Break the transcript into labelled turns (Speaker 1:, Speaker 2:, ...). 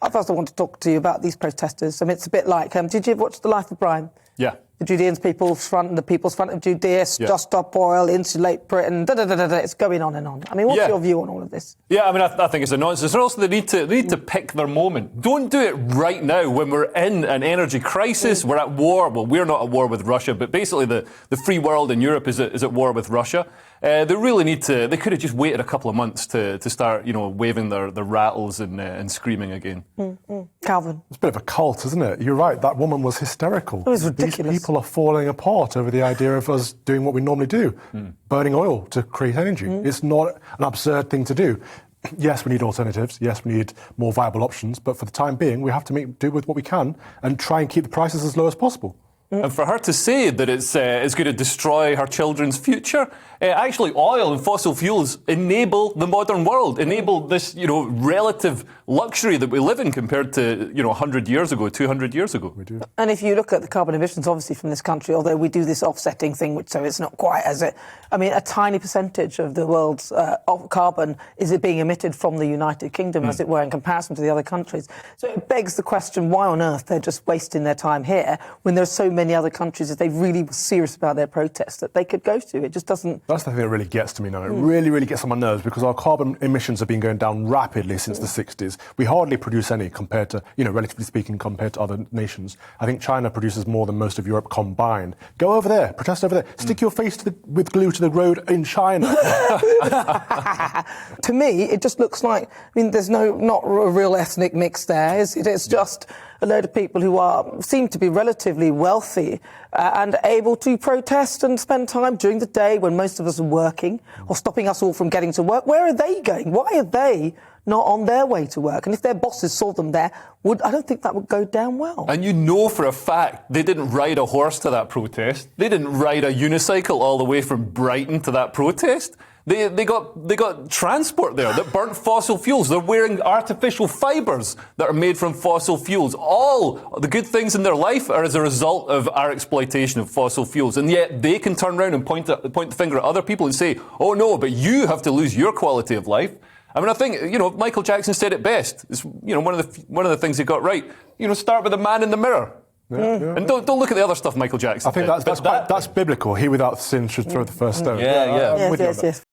Speaker 1: I first want to talk to you about these protesters. I mean, it's a bit like, did you ever watch The Life of Brian?
Speaker 2: Yeah.
Speaker 1: The Judeans People's Front, the People's Front of Judea, Just Stop Oil, Insulate Britain, It's going on and on. I mean, what's your view on all of this?
Speaker 2: Yeah, I mean, I think it's a nonsense. And also, they need to pick their moment. Don't do it right now when we're in an energy crisis. We're at war. Well, we're not at war with Russia, but basically the free world in Europe is at war with Russia. They really need to. They could have just waited a couple of months to start, waving their rattles and screaming again.
Speaker 1: Calvin,
Speaker 3: it's a bit of a cult, isn't it? You're right. That woman was hysterical.
Speaker 1: It was ridiculous.
Speaker 3: These people are falling apart over the idea of us doing what we normally do, burning oil to create energy. It's not an absurd thing to do. Yes, we need alternatives. Yes, we need more viable options. But for the time being, we have to do with what we can and try and keep the prices as low as possible.
Speaker 2: And for her to say that it's going to destroy her children's future, actually oil and fossil fuels enable the modern world, enable this, relative luxury that we live in compared to, 100 years ago, 200 years ago.
Speaker 3: We do.
Speaker 1: And if you look at the carbon emissions, obviously, from this country, although we do this offsetting thing, so it's not quite as a tiny percentage of the world's carbon is it being emitted from the United Kingdom, as it were, in comparison to the other countries. So it begs the question, why on earth they're just wasting their time here when there's so many other countries, if they really were serious about their protests, that they could go to. It just doesn't...
Speaker 3: That's the thing that really gets to me now. It really, really gets on my nerves because our carbon emissions have been going down rapidly since the 60s. We hardly produce any compared to, relatively speaking, compared to other nations. I think China produces more than most of Europe combined. Go over there, protest over there, stick your face with glue to the road in China.
Speaker 1: To me, it just looks like, there's not a real ethnic mix there, is it? It's just a load of people who seem to be relatively wealthy and able to protest and spend time during the day when most of us are working or stopping us all from getting to work. Where are they going? Why are they not on their way to work? And if their bosses saw them there, I don't think that would go down well.
Speaker 2: And for a fact they didn't ride a horse to that protest. They didn't ride a unicycle all the way from Brighton to that protest. They got transport there that burnt fossil fuels. They're wearing artificial fibres that are made from fossil fuels. All the good things in their life are as a result of our exploitation of fossil fuels. And yet they can turn around and point the finger at other people and say, oh no, but you have to lose your quality of life. I think, Michael Jackson said it best. It's, one of the things he got right. Start with the man in the mirror. Yeah. And don't look at the other stuff Michael Jackson
Speaker 3: I think
Speaker 2: did.
Speaker 3: that's biblical. He without sin should throw the first stone.
Speaker 2: Yeah.
Speaker 1: Yes.